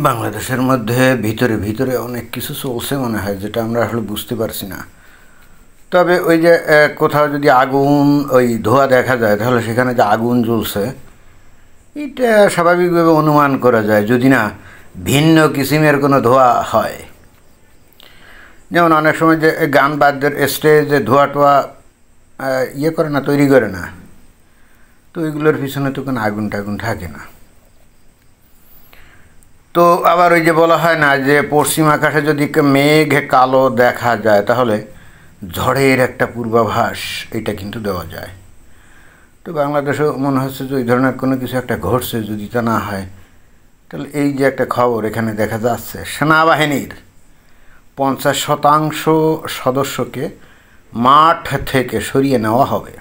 বাংলাদেশের মধ্যে ভিতরে ভিতরে অনেক কিছু চলছে মনে হয়, যেটা আমরা আসলে বুঝতে পারছি না। তবে ওই যে কোথাও যদি আগুন ওই ধোঁয়া দেখা যায়, তাহলে সেখানে যে আগুন জ্বলছে এটা স্বাভাবিকভাবে অনুমান করা যায়, যদি না ভিন্ন কিসিমের কোনো ধোঁয়া হয়। যেমন অনেক সময় যে গান বাদ্যের স্টেজে ধোঁয়া টোয়া ইয়ে করে না, তৈরি করে না, তো ওইগুলোর পিছনে তো কোনো আগুন টাগুন থাকে না। তো আবার ওই যে বলা হয় না যে পশ্চিম আকাশে যদি মেঘে কালো দেখা যায়, তাহলে ঝড়ের একটা পূর্বাভাস এটা কিন্তু দেওয়া যায়। তো বাংলাদেশেও মনে হচ্ছে যে ওই ধরনের কোনো কিছু একটা ঘটছে। যদি তা না হয়, তাহলে এই যে একটা খবর এখানে দেখা যাচ্ছে, সেনাবাহিনীর 50% সদস্যকে মাঠ থেকে সরিয়ে নেওয়া হবে।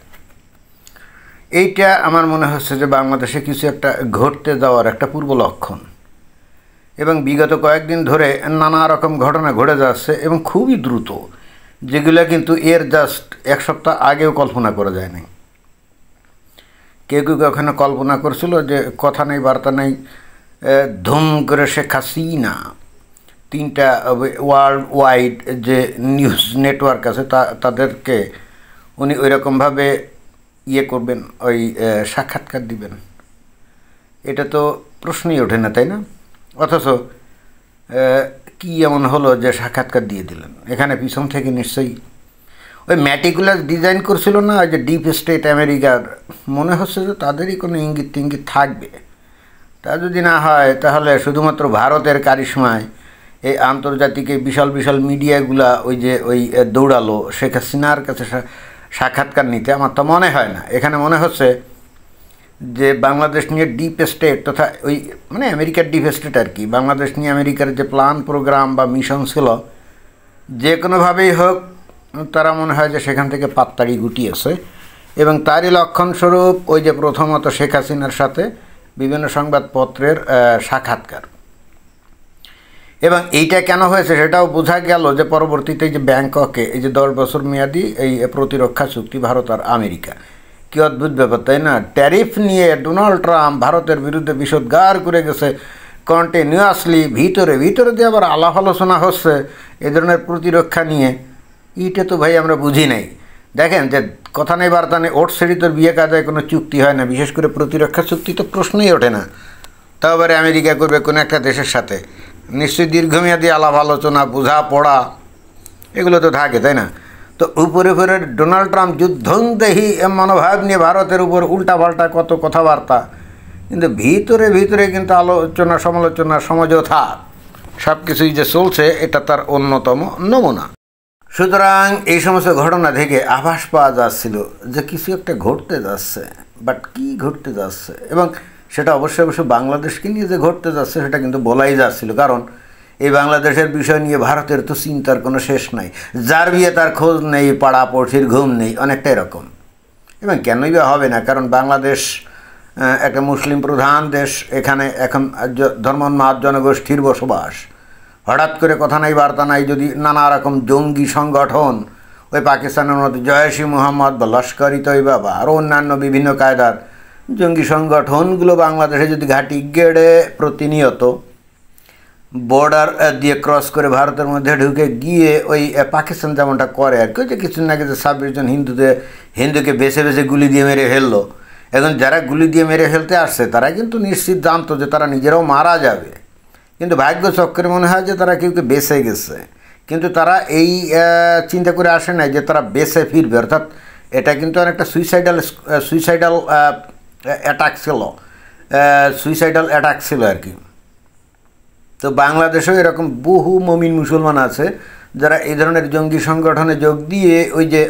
এইটা আমার মনে হচ্ছে যে বাংলাদেশে কিছু একটা ঘটতে যাওয়ার একটা পূর্ব লক্ষণ। এবং বিগত কয়েকদিন ধরে নানা রকম ঘটনা ঘটে যাচ্ছে এবং খুবই দ্রুত, যেগুলো কিন্তু এর জাস্ট এক সপ্তাহ আগেও কল্পনা করা যায়নি। কেউ কেউ কখনো কল্পনা করছিল যে কথা নেই বার্তা নেই, ধুম করে শেখ হাসিনা 3টা ওয়ার্ল্ড ওয়াইড যে নিউজ নেটওয়ার্ক আছে তাদেরকে উনি ওইরকমভাবে ইয়ে করবেন, ওই সাক্ষাৎকার দিবেন। এটা তো প্রশ্নই ওঠে না, তাই না? অথচ কী এমন হলো যে সাক্ষাৎকার দিয়ে দিলেন? এখানে পিছন থেকে নিশ্চয়ই ওই ম্যাটিকুলাস ডিজাইন করছিল না, ওই যে ডিপ স্টেট আমেরিকার, মনে হচ্ছে যে তাদেরই কোনো ইঙ্গিত টিঙ্গিত থাকবে। তা যদি না হয়, তাহলে শুধুমাত্র ভারতের কারিশমায় এই আন্তর্জাতিক এই বিশাল বিশাল মিডিয়াগুলা ওই দৌড়ালো শেখ হাসিনার কাছে সাক্ষাৎকার নিতে। আমার তো মনে হয় না। এখানে মনে হচ্ছে যে বাংলাদেশ নিয়ে ডিপ স্টেট তথা ওই মানে আমেরিকার ডিপ স্টেট আর কি, বাংলাদেশ নিয়ে আমেরিকার যে প্ল্যান প্রোগ্রাম বা মিশন ছিল, যে কোনোভাবেই হোক তারা মনে হয় যে সেখান থেকে পাত্তাড়ি গুটিয়েছে। এবং তারই লক্ষণস্বরূপ ওই যে প্রথমত শেখ হাসিনার সাথে বিভিন্ন সংবাদপত্রের সাক্ষাৎকার। এবং এইটা কেন হয়েছে সেটাও বোঝা গেল যে পরবর্তীতে যে ব্যাংককে এই যে 10 বছর মেয়াদি এই প্রতিরক্ষা চুক্তি ভারত আর আমেরিকা, কী অদ্ভুত ব্যাপার, তাই না? ট্যারিফ নিয়ে ডোনাল্ড ট্রাম্প ভারতের বিরুদ্ধে বিষোদ্গার করে গেছে কন্টিনিউয়াসলি। ভিতরে ভিতরে দিয়ে আবার আলাপ আলোচনা হচ্ছে এ ধরনের প্রতিরক্ষা নিয়ে। এইটা তো ভাই আমরা বুঝি নাই। দেখেন যে কথা নেই বার্তা নেই, ওট সেড়ি তোর বিয়ে কাজায় কোনো চুক্তি হয় না, বিশেষ করে প্রতিরক্ষা চুক্তি তো প্রশ্নই ওঠে না। তাও আবার আমেরিকা করবে কোনো একটা দেশের সাথে, নিশ্চয়ই দীর্ঘমেয়াদী আলাপ আলোচনা, বোঝা পড়া এগুলো তো থাকে, তাই না? তো উপরে উপরে ডোনাল্ড ট্রাম্প যুদ্ধংদেহী মনোভাব নিয়ে ভারতের উপর উল্টাপাল্টা কত কথাবার্তা, কিন্তু ভিতরে ভিতরে কিন্তু আলোচনা সমালোচনা সমঝোতা সব কিছুই যে চলছে, এটা তার অন্যতম নমুনা। সুতরাং এই সমস্ত ঘটনা থেকে আভাস পাওয়া যাচ্ছিল যে কিছু একটা ঘটতে যাচ্ছে, বাট কী ঘটতে যাচ্ছে, এবং সেটা অবশ্যই বাংলাদেশকে নিয়ে যে ঘটতে যাচ্ছে সেটা কিন্তু বলাই যাচ্ছিল। কারণ এই বাংলাদেশের বিষয় নিয়ে ভারতের তো চিন্তার কোনো শেষ নাই, যার বিয়ে তার খোঁজ নেই, পাড়া পড়শির ঘুম নেই, অনেকটা এরকম। এবং কেনই বা হবে না, কারণ বাংলাদেশ একটা মুসলিম প্রধান দেশ, এখানে এখন ধর্মোন্মাদ জনগোষ্ঠীর বসবাস। হঠাৎ করে কথা নাই বার্তা নাই যদি নানা রকম জঙ্গি সংগঠন, ওই পাকিস্তানের মধ্যে জয়শ ই মুহাম্মদ বা লস্কর-ই তৈবা বা আরও অন্যান্য বিভিন্ন কায়দার জঙ্গি সংগঠনগুলো বাংলাদেশে যদি ঘাঁটি গেড়ে প্রতিনিয়ত বর্ডার দিয়ে ক্রস করে ভারতের মধ্যে ঢুকে গিয়ে ওই পাকিস্তান যেমনটা করে আর কি, যে কিছুদিন আগে যে 26 জন হিন্দুকে বেছে বেছে গুলি দিয়ে মেরে ফেললো। এখন যারা গুলি দিয়ে মেরে ফেলতে আসছে তারা কিন্তু নিশ্চিত জানতো যে তারা নিজেরাও মারা যাবে, কিন্তু ভাগ্য চক্রে মনে হয় যে তারা কেউকে বেঁচে গেছে। কিন্তু তারা এই চিন্তা করে আসে নাই যে তারা বেঁচে ফিরবে, অর্থাৎ এটা কিন্তু অনেকটা সুইসাইডাল অ্যাটাক ছিল আর কি। তো বাংলাদেশেও এরকম বহু মমিন মুসলমান আছে যারা এই ধরনের জঙ্গি সংগঠনে যোগ দিয়ে ওই যে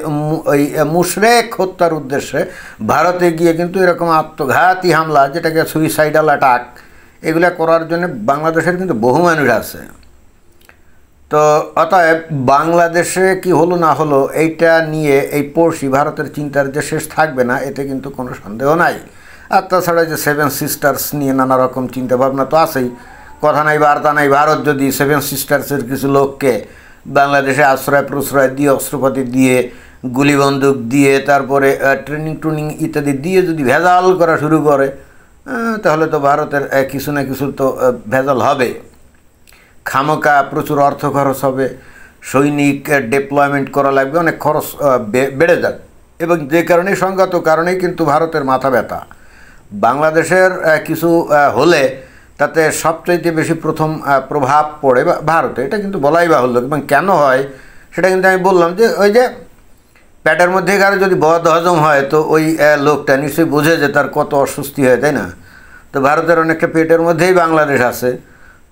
ওই মুশরেক হত্যার উদ্দেশ্যে ভারতে গিয়ে কিন্তু এরকম আত্মঘাতী হামলা, যেটাকে সুইসাইডাল অ্যাটাক, এগুলো করার জন্য বাংলাদেশের কিন্তু বহু মানুষ আছে। তো অতএব বাংলাদেশে কি হলো না হলো এইটা নিয়ে এই পড়শি ভারতের চিন্তার যে শেষ থাকবে না, এতে কিন্তু কোনো সন্দেহ নাই। আর তাছাড়া যে 7 সিস্টার্স নিয়ে নানা রকম চিন্তাভাবনা তো আছেই। কথা নাই বার্তা নাই, ভারত যদি 7 সিস্টার্সের কিছু লোককে বাংলাদেশে আশ্রয় প্রশ্রয় দিয়ে অস্ত্রপাতি দিয়ে গুলি বন্দুক দিয়ে তারপরে ট্রেনিং ইত্যাদি দিয়ে যদি ভেজাল করা শুরু করে, তাহলে তো ভারতের কিছু না কিছু তো ভেজাল হবে। খামোকা প্রচুর অর্থ খরচ হবে, সৈনিক ডিপ্লয়মেন্ট করা লাগবে, অনেক খরচ বেড়ে যাবে, এবং যে কারণে সংগত কারণেই কিন্তু ভারতের মাথা ব্যথা। বাংলাদেশের কিছু হলে তাতে সবচাইতে বেশি প্রথম প্রভাব পড়ে ভারতে, এটা কিন্তু বলাই বাহুল্য। এবং কেন হয় সেটা কিন্তু আমি বললাম, যে ওই যে পেটের মধ্যে কারো যদি বদ হজম হয়, তো ওই লোকটা নিশ্চয়ই বোঝে যে তার কত অস্বস্তি হয়, তাই না? তো ভারতের অনেকটা পেটের মধ্যেই বাংলাদেশ আছে।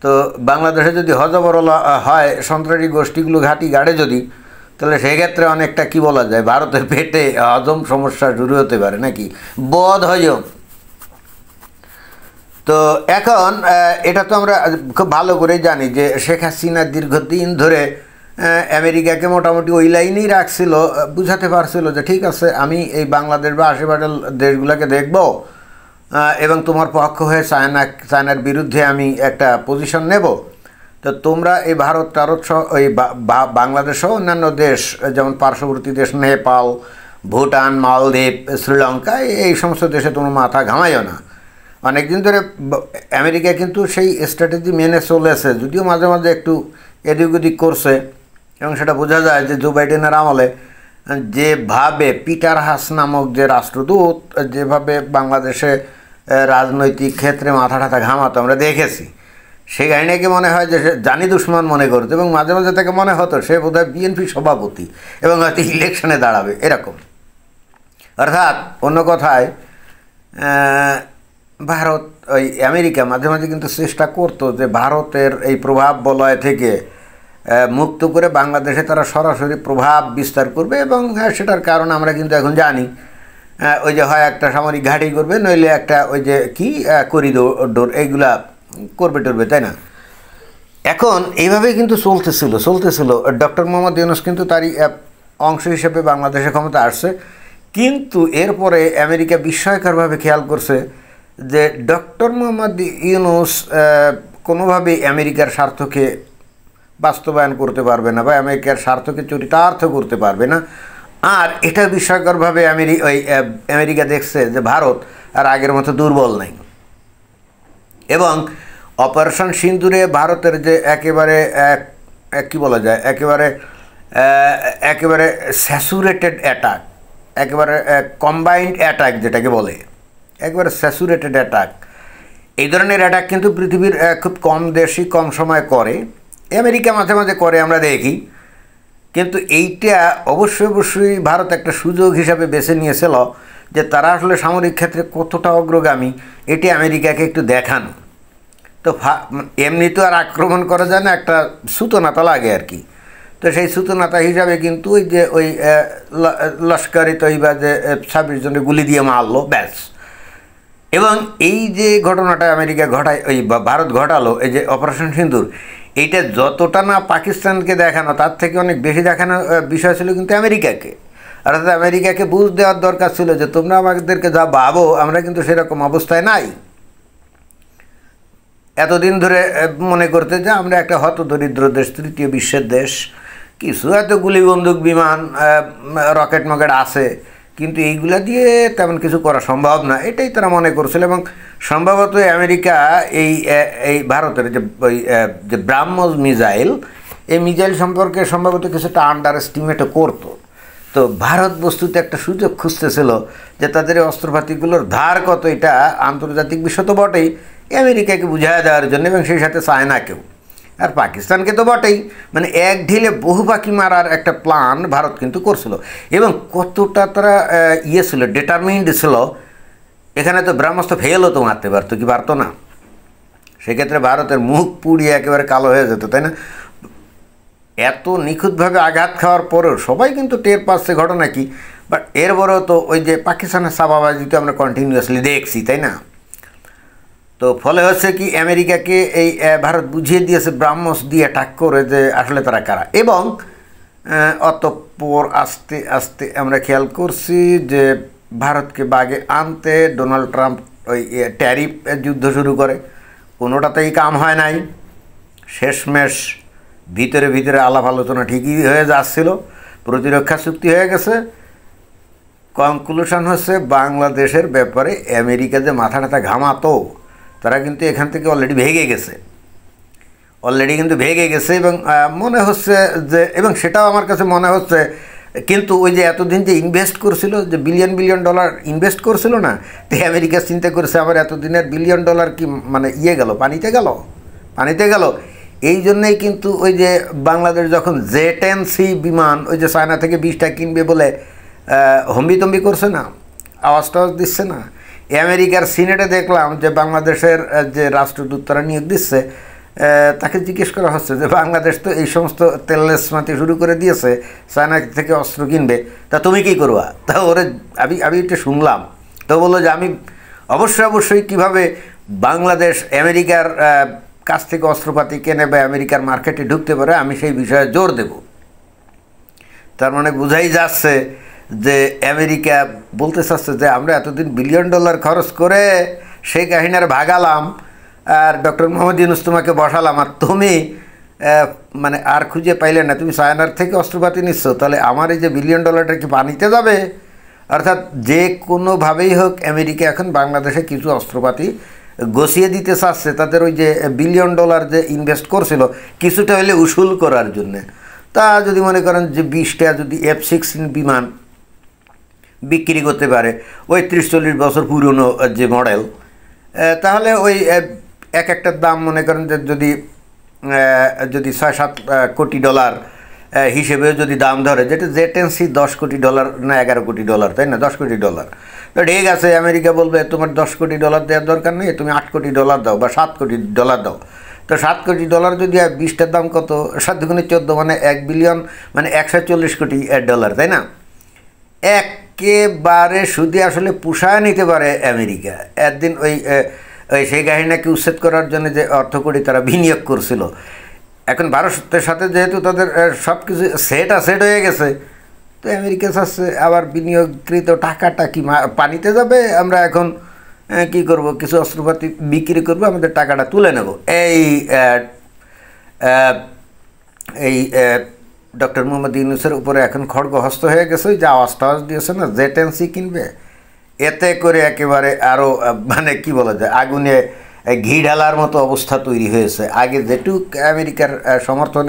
তো বাংলাদেশে যদি হজবরল হয়, সন্ত্রাসী গোষ্ঠীগুলো ঘাঁটি গাড়ে যদি, তাহলে সেক্ষেত্রে অনেকটা কি বলা যায়, ভারতের পেটে হজম সমস্যা শুরু হতে পারে, নাকি বদ হজম। তো এখন এটা তো আমরা খুব ভালো করেই জানি যে শেখ হাসিনা দীর্ঘদিন ধরে আমেরিকাকে মোটামুটি ওই লাইনেই রাখছিল, বুঝাতে পারছিল যে ঠিক আছে, আমি এই বাংলাদেশ বা আশেপাশের দেশগুলোকে দেখব, এবং তোমার পক্ষ হয়ে চায়নার বিরুদ্ধে আমি একটা পজিশন নেব। তো তোমরা এই ভারত সহ ওই বাংলাদেশ সহ অন্যান্য দেশ, যেমন পার্শ্ববর্তী দেশ নেপাল, ভুটান, মালদ্বীপ, শ্রীলঙ্কা, এই সমস্ত দেশে তোমার মাথা ঘামাইও না। অনেকদিন ধরে আমেরিকা কিন্তু সেই স্ট্র্যাটেজি মেনে চলেছে, যদিও মাঝে মাঝে একটু এদিক ওদিক করছে, এবং সেটা বোঝা যায় যে জো বাইডেনের আমলে যেভাবে পিটার হাস নামক যে রাষ্ট্রদূত যেভাবে বাংলাদেশে রাজনৈতিক ক্ষেত্রে মাথা ঠাথা ঘামাতো আমরা দেখেছি, সেই কাহিনীকে মনে হয় যে সে জানি দুশ্মন মনে করতো, এবং মাঝে মাঝে তাকে মনে হতো সে বোধহয় বিএনপি সভাপতি এবং হয়তো ইলেকশনে দাঁড়াবে, এরকম। অর্থাৎ অন্য কথায় ভারত ওই আমেরিকা মাঝে মাঝে কিন্তু চেষ্টা করতো যে ভারতের এই প্রভাব বলয় থেকে মুক্ত করে বাংলাদেশে তারা সরাসরি প্রভাব বিস্তার করবে, এবং সেটার কারণ আমরা কিন্তু এখন জানি। ওই যে হয় একটা সামরিক ঘাঁটি করবে, নইলে একটা ওই যে কি করিডোর এইগুলা করবে টরবে, তাই না? এখন এইভাবেই কিন্তু চলতেছিল। ডক্টর মোহাম্মদ ইউনূস কিন্তু তারই অংশ হিসেবে বাংলাদেশে ক্ষমতা আসছে, কিন্তু এরপরে আমেরিকা বিস্ময়করভাবে খেয়াল করছে যে ডক্টর মোহাম্মদ ইউনূস কোনোভাবেই আমেরিকার স্বার্থকে বাস্তবায়ন করতে পারবে না, বা আমেরিকার স্বার্থকে চরিতার্থ করতে পারবে না। আর এটা বিস্ময়করভাবে আমেরিকা দেখছে যে ভারত আর আগের মতো দুর্বল নাই, এবং অপারেশন সিন্দুরে ভারতের যে একেবারে কি বলা যায়, একেবারে স্যাচুরেটেড অ্যাটাক, একেবারে কম্বাইন্ড অ্যাটাক যেটাকে বলে, একবারে স্যাচুরেটেড অ্যাটাক, এই ধরনের অ্যাটাক কিন্তু পৃথিবীর খুব কম দেশই কম সময় করে, আমেরিকা মাঝে মাঝে করে আমরা দেখি। কিন্তু এইটা অবশ্যই ভারত একটা সুযোগ হিসাবে বেছে নিয়েছিল যে তারা আসলে সামরিক ক্ষেত্রে কতটা অগ্রগামী, এটি আমেরিকাকে একটু দেখানো। তো এমনি তো আর আক্রমণ করা যায় না, একটা সূতনাতা লাগে আর কি। তো সেই সূতনাতা হিসাবে কিন্তু ওই যে ওই লস্করি তৈবা যে 26 জনের গুলি দিয়ে মারলো, ব্যাস। এবং এই যে ঘটনাটা আমেরিকা ওই ভারত ঘটালো, এই যে অপারেশন সিন্দুর, এইটা যতটা না পাকিস্তানকে দেখানো, তার থেকে অনেক বেশি দেখানো বিষয় ছিল কিন্তু আমেরিকাকে। অর্থাৎ আমেরিকাকে বুঝ দেওয়ার দরকার ছিল যে তোমরা আমাদেরকে যা ভাবো আমরা কিন্তু সেরকম অবস্থায় নাই। এতদিন ধরে মনে করতে যে আমরা একটা হতদরিদ্র দেশ, তৃতীয় বিশ্বের দেশ, কিছু এত গুলি বন্দুক বিমান রকেট মকেট আছে, কিন্তু এইগুলা দিয়ে তেমন কিছু করা সম্ভব না, এটাই তারা মনে করছিল। এবং সম্ভবত আমেরিকা এই ভারতের যে ব্রাহ্মস মিসাইল, এই মিসাইল সম্পর্কে সম্ভবত কিছুটা আন্ডার এস্টিমেটও করতো। তো ভারত বস্তুতে একটা সুযোগ খুঁজতেছিল যে তাদের এই অস্ত্রপাতিগুলোর ধার কত, এটা আন্তর্জাতিক বিষয় তো বটেই, আমেরিকাকে বুঝাই দেওয়ার জন্য, এবং সেই সাথে চায়নাকেও, আর পাকিস্তানকে তো বটেই। মানে এক ঢিলে বহু পাখি মারার একটা প্ল্যান ভারত কিন্তু করছিল, এবং কতটা তারা ছিল, ডিটারমিন্ড ছিল। এখানে তো ব্রহ্মাস্ত্র ফেলও তো মারতে পারতো, কি পারতো না? সেক্ষেত্রে ভারতের মুখ পুড়িয়ে একেবারে কালো হয়ে যেত, তাই না? এত নিখুঁতভাবে আঘাত খাওয়ার পরেও সবাই কিন্তু টের পাচ্ছে ঘটনা কি, বাট এরপরেও তো ওই যে পাকিস্তানের চাপাবাজি তো আমরা কন্টিনিউয়াসলি দেখছি, তাই না? তো ফলে হচ্ছে কি, আমেরিকাকে এই ভারত বুঝিয়ে দিয়েছে ব্রাহ্মস দিয়ে অ্যাটাক করে যে আসলে তারা কারা। এবং অতঃপর আস্তে আস্তে আমরা খেয়াল করছি যে ভারতকে বাগে আনতে ডোনাল্ড ট্রাম্প ওই ট্যারিফ যুদ্ধ শুরু করে, কোনোটাতেই কাম হয় নাই। শেষমেশ ভিতরে আলাপ আলোচনা ঠিকই হয়ে যাচ্ছিল, প্রতিরক্ষা চুক্তি হয়ে গেছে। কনক্লুশন হচ্ছে বাংলাদেশের ব্যাপারে আমেরিকা যে মাথাটা ঘামাতো, তারা কিন্তু এখান থেকে অলরেডি ভেগে গেছে, এবং মনে হচ্ছে যে, এবং সেটাও আমার কাছে মনে হচ্ছে, কিন্তু ওই যে এতদিন যে ইনভেস্ট করছিল, যে বিলিয়ন ডলার ইনভেস্ট করছিল না, তো আমেরিকা চিন্তা করেছে আবার এতদিনের বিলিয়ন ডলার কি মানে গেল, পানিতে গেল। এই জন্যেই কিন্তু ওই যে বাংলাদেশ যখন Z10C বিমান ওই যে চায়না থেকে 20টা কিনবে বলে হম্বিতম্বি করছে না, আওয়াজ দিচ্ছে না। আমেরিকার সিনেটে দেখলাম যে বাংলাদেশের যে রাষ্ট্রদূত তারা নিয়োগ দিচ্ছে, তাকে জিজ্ঞেস করা হচ্ছে যে বাংলাদেশ তো এই সমস্ত তেললেসমাতি শুরু করে দিয়েছে, চায়না থেকে অস্ত্র কিনবে, তা তুমি কী করবা? তা ওরে আমি এটা শুনলাম, তো বললো যে আমি অবশ্যই কীভাবে বাংলাদেশ আমেরিকার কাছ থেকে অস্ত্রপাতি কেনে বা আমেরিকার মার্কেটে ঢুকতে পারে আমি সেই বিষয়ে জোর দেব। তার মানে বোঝাই যাচ্ছে যে আমেরিকা বলতে চাচ্ছে যে আমরা এতদিন বিলিয়ন ডলার খরচ করে সেই কাহিনার ভাগালাম, আর ডক্টর মোহাম্মদ ইউনূস তোমাকে বসালাম, আর তুমি মানে আর খুঁজে পাইলে না, তুমি চায়নার থেকে অস্ত্রপাতি নিচ্ছ, তাহলে আমার এই যে বিলিয়ন ডলারটা কি পানিতে যাবে? অর্থাৎ যে কোনোভাবেই হোক আমেরিকা এখন বাংলাদেশে কিছু অস্ত্রপাতি গছিয়ে দিতে চাচ্ছে, তাদের ওই যে বিলিয়ন ডলার যে ইনভেস্ট করছিল কিছুটা হলে উসুল করার জন্যে। তা যদি মনে করেন যে 20টা যদি F-16 বিমান বিক্রি করতে পারে, ওই 30-40 বছর পুরনো যে মডেল, তাহলে ওই এক একটার দাম মনে করেন যে যদি 6-7 কোটি ডলার হিসেবে যদি দাম ধরে, যেটা Z10C $10 কোটি না $11 কোটি, তাই না? $10 কোটি। তো ঠিক আছে, আমেরিকা বলবে তোমার $10 কোটি দেওয়ার দরকার নেই, তুমি $8 কোটি দাও বা $7 কোটি দাও। তো $7 কোটি যদি 20টার দাম কত, 7 দুগুণে 14, মানে 1 বিলিয়ন, মানে $140 কোটি, তাই না? একেবারে শুধু আসলে পুষায় নিতে পারে আমেরিকা। একদিন ওই সেই কাহিনীকে উচ্ছেদ করার জন্য যে অর্থ কোটি তারা বিনিয়োগ করছিল, এখন ভারতের সাথে যেহেতু তাদের সব কিছু সেট হয়ে গেছে, তো আমেরিকা চাচ্ছে আবার বিনিয়োগকৃত টাকাটা কি পানিতে যাবে, আমরা এখন কি করব, কিছু অস্ত্রপাতি বিক্রি করব, আমাদের টাকাটা তুলে নেব। এই ডক্টর মোহাম্মদ ইউনূসের উপরে এখন খড়গহস্ত হয়ে গেছে, যে আওয়াজ দিয়েছে না Z10C কিনবে, এতে করে একেবারে আরও মানে কি বলা যায়, আগুনে ঘি ঢালার মতো অবস্থা তৈরি হয়েছে। আগে যেটুক আমেরিকার সমর্থন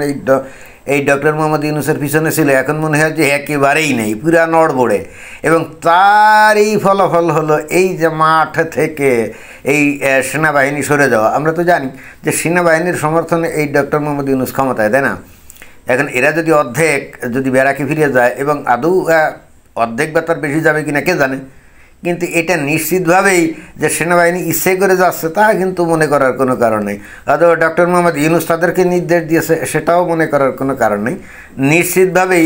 এই ডক্টর মোহাম্মদ ইউনূসের পিছনে ছিল, এখন মনে হয় যে একেবারেই নেই, পুরা নড়বড়ে। এবং তারই ফলাফল হলো এই যে মাঠ থেকে এই সেনাবাহিনী সরে যাওয়া। আমরা তো জানি যে সেনাবাহিনীর সমর্থনে এই ডক্টর মোহাম্মদ ইউনূস ক্ষমতায়, তাই না? এখন এরা যদি অর্ধেক ব্যারাকে ফিরে যায়, এবং আদৌ অর্ধেক বা তার বেশি যাবে কিনা কে জানে, কিন্তু এটা নিশ্চিতভাবেই যে সেনাবাহিনী ইচ্ছে করে যাচ্ছে তা কিন্তু মনে করার কোনো কারণ নেই। অথবা ডক্টর মোহাম্মদ ইউনূস তাদেরকে নির্দেশ দিয়েছে সেটাও মনে করার কোনো কারণ নেই। নিশ্চিতভাবেই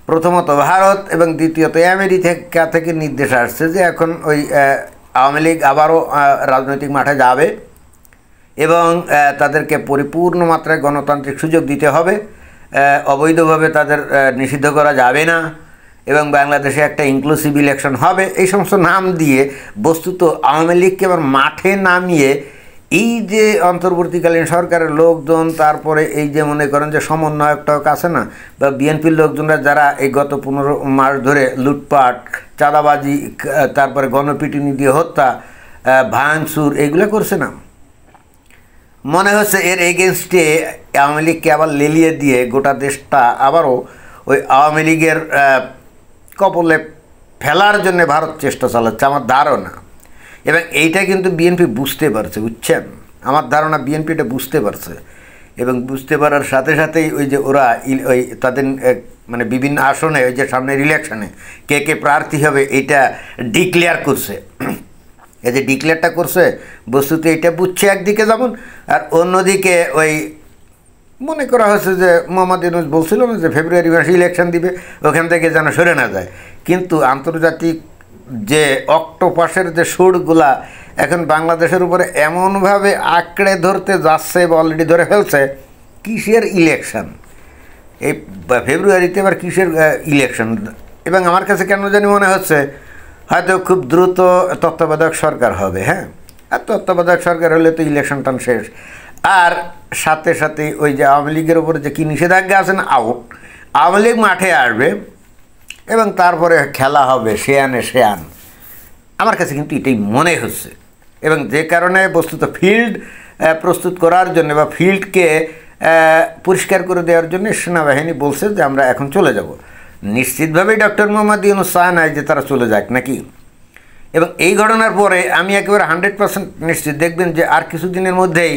প্রথমত ভারত এবং দ্বিতীয়ত আমেরিকা থেকে নির্দেশ আসছে যে এখন ওই আওয়ামী লীগ আবারও রাজনৈতিক মাঠে যাবে, এবং তাদেরকে পরিপূর্ণ মাত্রায় গণতান্ত্রিক সুযোগ দিতে হবে, অবৈধভাবে তাদের নিষিদ্ধ করা যাবে না, এবং বাংলাদেশে একটা ইনক্লুসিভ ইলেকশন হবে। এই সমস্ত নাম দিয়ে বস্তুত আওয়ামী লীগকে আবার মাঠে নামিয়ে এই যে অন্তর্বর্তীকালীন সরকারের লোকজন, তারপরে এই যে মনে করেন যে সমন্বয়কটাও আছে না, বা বিএনপির লোকজনরা যারা এই গত 15 মাস ধরে লুটপাট, চাঁদাবাজি, তারপরে গণপিটুনি দিয়ে হত্যা, ভাঙচুর এগুলো করছে না, মনে হচ্ছে এর এগেনস্টে আওয়ামী লীগকে আবার লেলিয়ে দিয়ে গোটা দেশটা আবারও ওই আওয়ামী লীগের কবলে ফেলার জন্য ভারত চেষ্টা চালাচ্ছে আমার ধারণা। এবং এইটা কিন্তু বিএনপি বুঝতে পারছে, বুঝছেন? আমার ধারণা বিএনপি এটা বুঝতে পারছে, এবং বুঝতে পারার সাথে সাথেই ওই যে ওরা ওই তাদের মানে বিভিন্ন আসনে ওই যে সামনের ইলেকশনে কে কে প্রার্থী হবে এইটা ডিক্লেয়ার করছে। এই যে ডিক্লেয়ারটা করছে বস্তুত এইটা বুঝছে একদিকে যেমন, আর অন্যদিকে ওই মনে করা হচ্ছে যে মোহাম্মদ ইউনূস বলছিল না যে ফেব্রুয়ারি মাসে ইলেকশন দিবে, ওখান থেকে যেন সরে না যায়। কিন্তু আন্তর্জাতিক যে অক্টোপাসের যে সুরগুলা এখন বাংলাদেশের উপরে এমনভাবে আঁকড়ে ধরতে যাচ্ছে বা অলরেডি ধরে ফেলছে, কিসের ইলেকশন এই ফেব্রুয়ারিতে, আবার কিসের ইলেকশন। এবং আমার কাছে কেন জানি মনে হচ্ছে হয়তো খুব দ্রুত তত্ত্বাবধায়ক সরকার হবে। হ্যাঁ, আর তত্ত্বাবধায়ক সরকার হলে তো ইলেকশন টান শেষ। আর সাথে সাথে ওই যে আওয়ামী লীগের উপরে যে কী নিষেধাজ্ঞা আছে না, আউট, আওয়ামী লীগ মাঠে আসবে, এবং তারপরে খেলা হবে সে আনে সে আন। আমার কাছে কিন্তু এটাই মনে হচ্ছে। এবং যে কারণে বস্তুত ফিল্ড প্রস্তুত করার জন্য বা ফিল্ডকে পরিষ্কার করে দেওয়ার জন্য সেনাবাহিনী বলছে যে আমরা এখন চলে যাব। নিশ্চিতভাবেই ডক্টর মোহাম্মদ ইউনূস চায় নাই যে তারা চলে যাক নাকি। এবং এই ঘটনার পরে আমি একেবারে 100% নিশ্চিত, দেখবেন যে আর কিছুদিনের মধ্যেই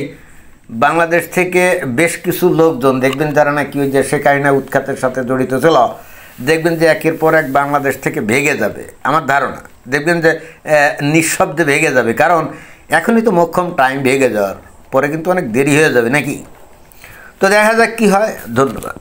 বাংলাদেশ থেকে বেশ কিছু লোকজন দেখবেন যারা নাকি ওই যে শেখ হাসিনা উৎখাতের সাথে জড়িত ছিল, দেখবেন যে একের পর এক বাংলাদেশ থেকে ভেগে যাবে। আমার ধারণা দেখবেন যে নিঃশব্দে ভেগে যাবে, কারণ এখনই তো মোক্ষম টাইম ভেগে যাওয়ার, পরে কিন্তু অনেক দেরি হয়ে যাবে নাকি। তো দেখা যাক কী হয়। ধন্যবাদ।